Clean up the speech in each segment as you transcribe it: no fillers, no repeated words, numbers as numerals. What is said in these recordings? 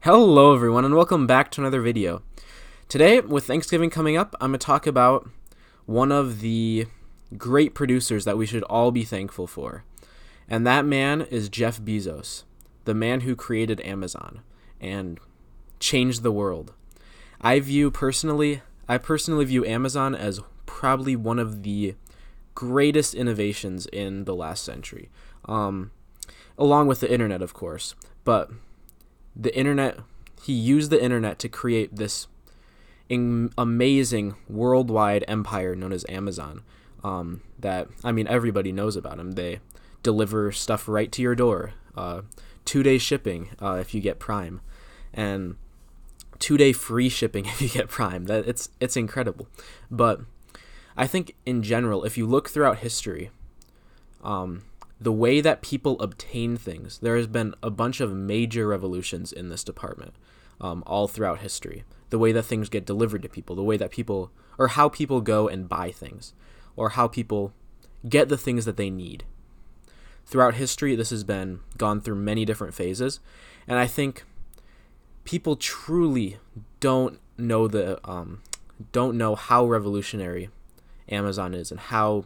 Hello everyone and welcome back to another video. Today, with Thanksgiving coming up, I'm going to talk about one of the great producers that we should all be thankful for. And that man is Jeff Bezos, the man who created Amazon and changed the world. I personally view Amazon as probably one of the greatest innovations in the last century. Along with the internet, of course. But he used the internet to create this amazing worldwide empire known as Amazon. Everybody knows about them. They deliver stuff right to your door. 2-day shipping if you get Prime, and 2-day free shipping if you get Prime. It's incredible. But I think in general, if you look throughout history, the way that people obtain things, there has been a bunch of major revolutions in this department, all throughout history. The way that things get delivered to people, the way that people, or how people go and buy things, or how people get the things that they need. Throughout history, this has been gone through many different phases, and I think people truly don't know how revolutionary Amazon is and how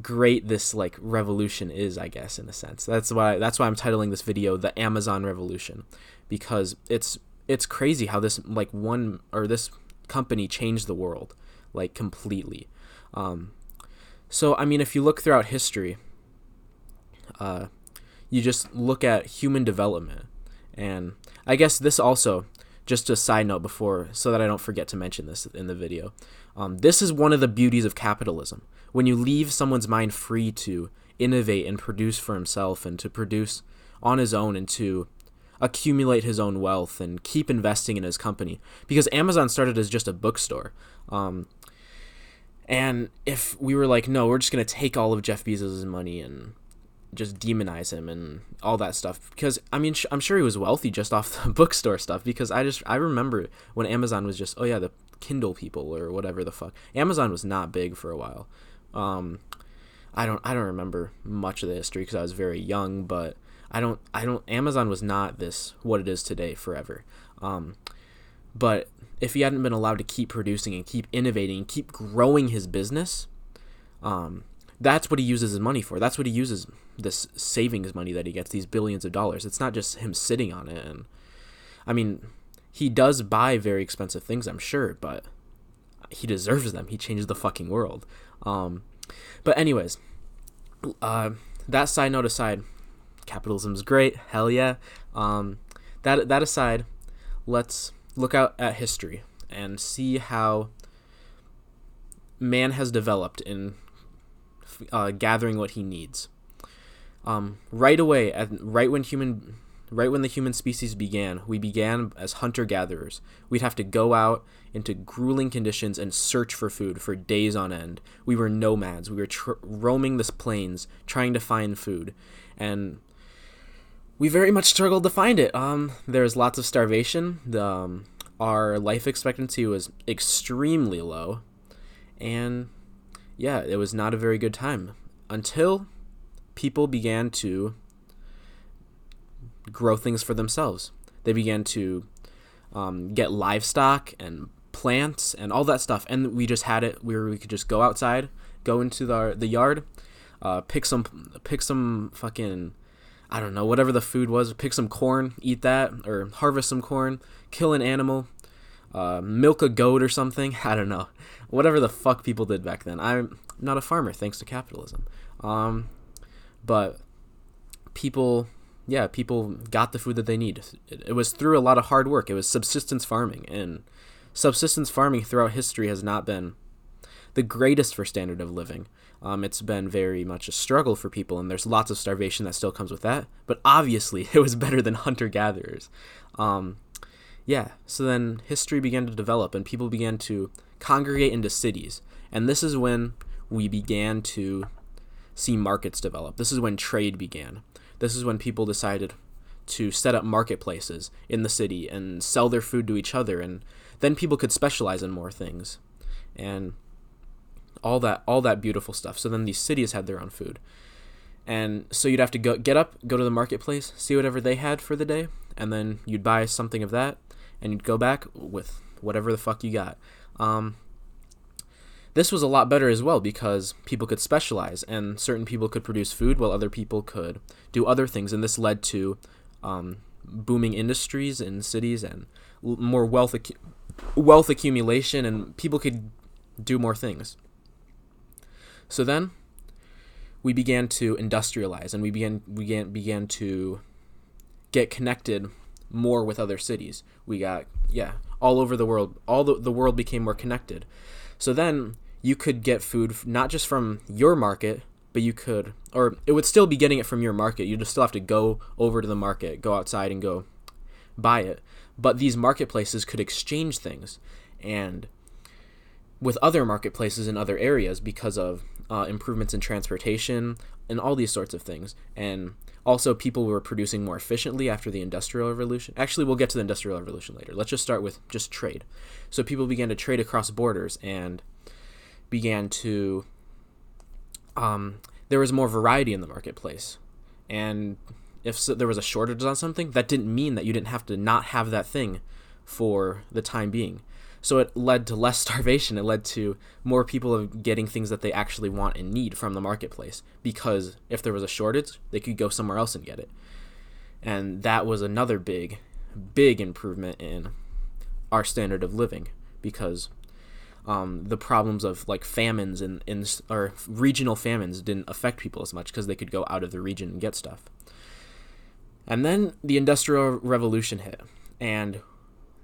great this revolution is, I guess, in a sense. That's why I'm titling this video The Amazon Revolution, because it's crazy how this this company changed the world completely. So I mean, if you look throughout history, you just look at human development, and I guess this also, just a side note so that I don't forget to mention this in the video, this is one of the beauties of capitalism. When you leave someone's mind free to innovate and produce for himself and to produce on his own and to accumulate his own wealth and keep investing in his company. Because Amazon started as just a bookstore. And if we were like, no, we're just going to take all of Jeff Bezos' money and just demonize him and all that stuff, because I mean, I'm sure he was wealthy just off the bookstore stuff, because I remember when Amazon was just, the Kindle people or whatever the fuck. Amazon was not big for a while. I don't remember much of the history because I was very young, but Amazon was not what it is today forever. But if he hadn't been allowed to keep producing and keep innovating and keep growing his business, that's what he uses his money for. That's what he uses this savings money that he gets, these billions of dollars. It's not just him sitting on it. And I mean, he does buy very expensive things, I'm sure, but he deserves them. He changes the fucking world. But anyways, that side note aside, capitalism's great. Hell yeah. That aside, let's look out at history and see how man has developed in gathering what he needs. Right away, right when the human species began, we began as hunter-gatherers. We'd have to go out into grueling conditions and search for food for days on end. We were nomads. We were roaming the plains, trying to find food. And we very much struggled to find it. There was lots of starvation. Our life expectancy was extremely low. And yeah, it was not a very good time until people began to grow things for themselves. They began to get livestock and plants and all that stuff, and we just had it where we could just go outside, go into the yard, pick some fucking, I don't know, whatever the food was, pick some corn, eat that, or harvest some corn, kill an animal, milk a goat or something. I don't know, whatever the fuck people did back then. I'm not a farmer thanks to capitalism, but people got the food that they need. It was through a lot of hard work. It was subsistence farming, and subsistence farming throughout history has not been the greatest for standard of living. It's been very much a struggle for people, and there's lots of starvation that still comes with that. But obviously, it was better than hunter-gatherers. So then history began to develop, and people began to congregate into cities. And this is when we began to see markets develop. This is when trade began. This is when people decided to set up marketplaces in the city and sell their food to each other, and then people could specialize in more things and all that beautiful stuff. So then these cities had their own food. And so you'd have to get up, go to the marketplace, see whatever they had for the day, and then you'd buy something of that, and you'd go back with whatever the fuck you got. This was a lot better as well because people could specialize, and certain people could produce food while other people could do other things, and this led to booming industries in cities and more wealth accumulation, and people could do more things. So then we began to industrialize, and we began to get connected more with other cities. We got all over the world. The world became more connected. So then you could get food not just from your market, but it would still be getting it from your market. You'd still have to go over to the market, go outside and go buy it. But these marketplaces could exchange things and with other marketplaces in other areas because of improvements in transportation and all these sorts of things. And also people were producing more efficiently after the Industrial Revolution. Actually, we'll get to the Industrial Revolution later. Let's just start with just trade. So people began to trade across borders and began to there was more variety in the marketplace. And if there was a shortage on something, that didn't mean that you didn't have to not have that thing for the time being. So it led to less starvation. It led to more people getting things that they actually want and need from the marketplace, because if there was a shortage, they could go somewhere else and get it. And that was another big improvement in our standard of living, because the problems of like famines or regional famines didn't affect people as much because they could go out of the region and get stuff. And then the Industrial Revolution hit, and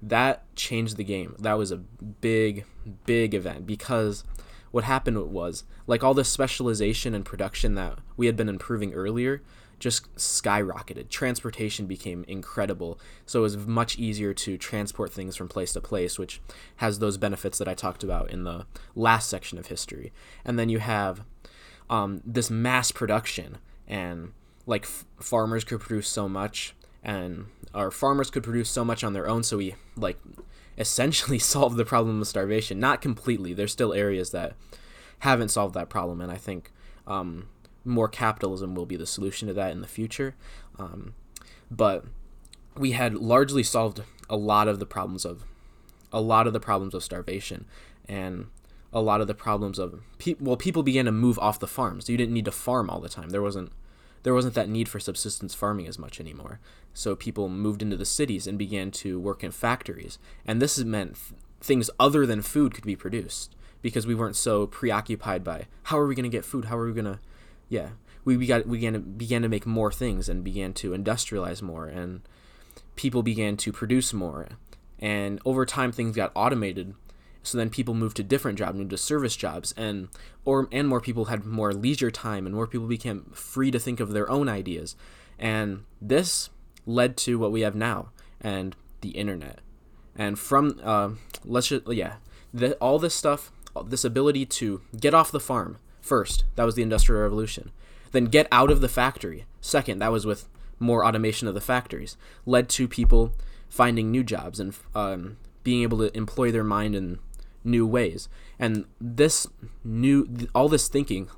that changed the game. That was a big event, because what happened was, like, all this specialization and production that we had been improving earlier just skyrocketed. Transportation became incredible, so it was much easier to transport things from place to place, which has those benefits that I talked about in the last section of history. And then you have this mass production, and like farmers could produce so much, and our farmers could produce so much on their own, so we like essentially solved the problem of starvation. Not completely. There's still areas that haven't solved that problem, and I think more capitalism will be the solution to that in the future. But we had largely solved a lot of the problems of starvation, and a lot of the problems of people began to move off the farms. You didn't need to farm all the time. There wasn't that need for subsistence farming as much anymore. So people moved into the cities and began to work in factories. And this meant things other than food could be produced, because we weren't so preoccupied by how are we going to get food? How are we going to... Yeah, we began to make more things and began to industrialize more, and people began to produce more. And over time, things got automated. So then people moved to different jobs, moved to service jobs, and more people had more leisure time, and more people became free to think of their own ideas. And this led to what we have now, and the internet. And from all this stuff, this ability to get off the farm. First, that was the Industrial Revolution. Then get out of the factory. Second, that was with more automation of the factories. Led to people finding new jobs and being able to employ their mind in new ways. And all this thinking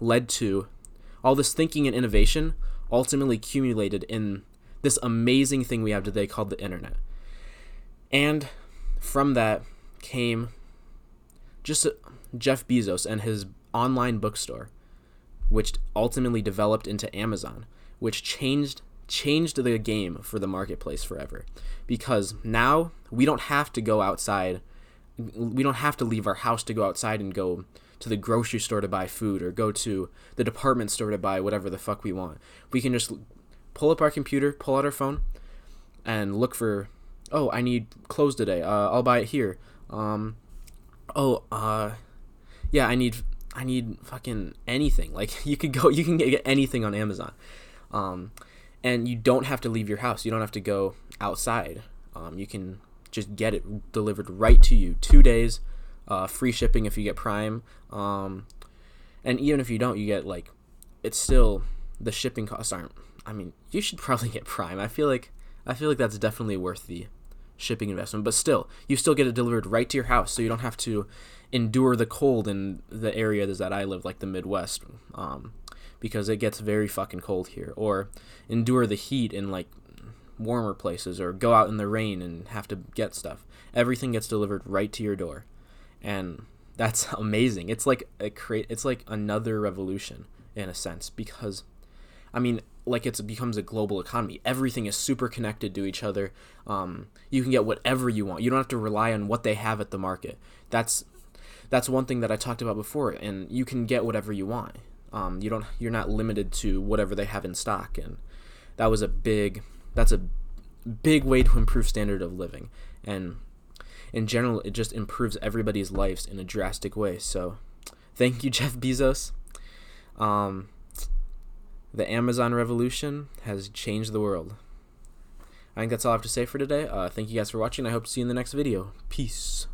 and innovation ultimately accumulated in this amazing thing we have today called the internet. And from that came just Jeff Bezos and his online bookstore, which ultimately developed into Amazon, which changed the game for the marketplace forever. Because now we don't have to go outside. We don't have to leave our house to go outside and go to the grocery store to buy food, or go to the department store to buy whatever the fuck we want. We can just pull up our computer, pull out our phone, and look for, I need clothes today. I'll buy it here. I need fucking anything. Like, you can get anything on Amazon. And you don't have to leave your house. You don't have to go outside. You can just get it delivered right to you. 2 days, free shipping if you get Prime. And even if you don't, you get, like, it's still, the shipping costs aren't, you should probably get Prime. I feel like that's definitely worth the shipping investment, but still, you still get it delivered right to your house, so you don't have to endure the cold in the areas that I live, like the Midwest, because it gets very fucking cold here, or endure the heat in like warmer places, or go out in the rain and have to get stuff. Everything gets delivered right to your door, and that's amazing. It's like it's like another revolution in a sense, because I mean, like, it becomes a global economy. Everything is super connected to each other. You can get whatever you want. You don't have to rely on what they have at the market. That's one thing that I talked about before, and you can get whatever you want. You're not limited to whatever they have in stock, and that's a big way to improve standard of living. And in general, it just improves everybody's lives in a drastic way. So thank you, Jeff Bezos. The Amazon revolution has changed the world. I think that's all I have to say for today. Thank you guys for watching. I hope to see you in the next video. Peace.